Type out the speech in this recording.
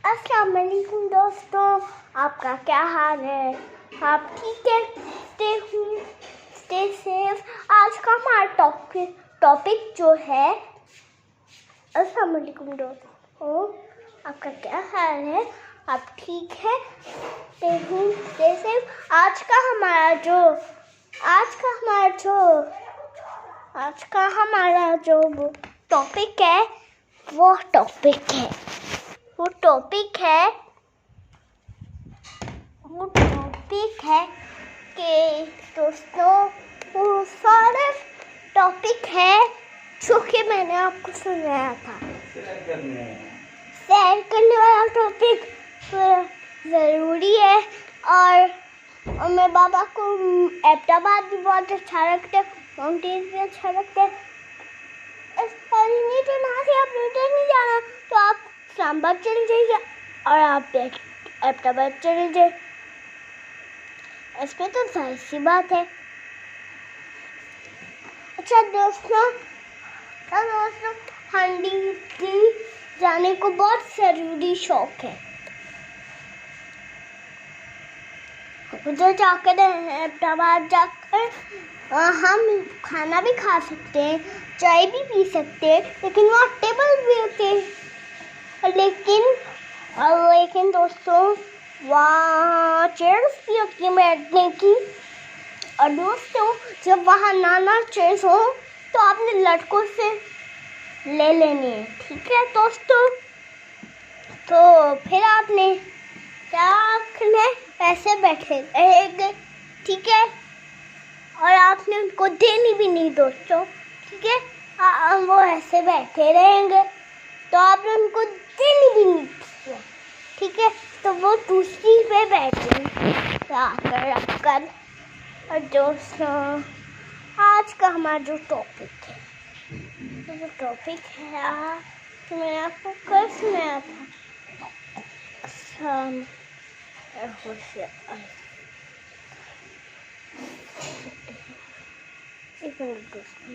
अस्सलाम वालेकुम दोस्तों, आपका क्या हाल है? आप ठीक है? Stay safe. आज का हमारा टॉपिक जो है, अस्सलाम वालेकुम दोस्तों, आपका क्या हाल है? आप ठीक है? Stay safe. आज का हमारा जो टॉपिक है वो टॉपिक है कि दोस्तों, वो सारे टॉपिक है जो कि मैंने आपको सुनाया था। सैर करने वाला टॉपिक ज़रूरी है और मेरे बाबा को एबटाबाद भी बहुत अच्छा लगता है, माउंटेन भी अच्छा लगता है। नहीं तो ना से आप रिटर्न नहीं जाना तो आप इस्लामाबाद चले जाइए और आप एबटाबाद चले जाइए। इसमें तो जाहिर सी बात है। अच्छा दोस्तों, हंडी जाने को बहुत ज़रूरी शौक है। उधर जाकर एबटाबाद जाकर हम खाना भी खा सकते हैं, चाय भी पी सकते हैं, लेकिन वहाँ टेबल भी होते हैं। लेकिन दोस्तों, वहाँ चेयर्स भी होती है बैठने की। और दोस्तों, जब वहाँ नाना चेयर्स हो तो आपने लड़कों से ले लेनी है, ठीक है दोस्तों? तो फिर आपने क्या करना है, ऐसे बैठे रहेंगे, ठीक है? और आपने उनको देनी भी नहीं दोस्तों, ठीक है? वो ऐसे बैठे रहेंगे तो आपने उनको देनी भी नहीं, ठीक है? तो वो दूसरी पे बैठेंगे रखकर। और दोस्तों, आज का हमारा जो टॉपिक है, तो मैंने आपको कल सुनाया था। एक मिनट दोस्तों,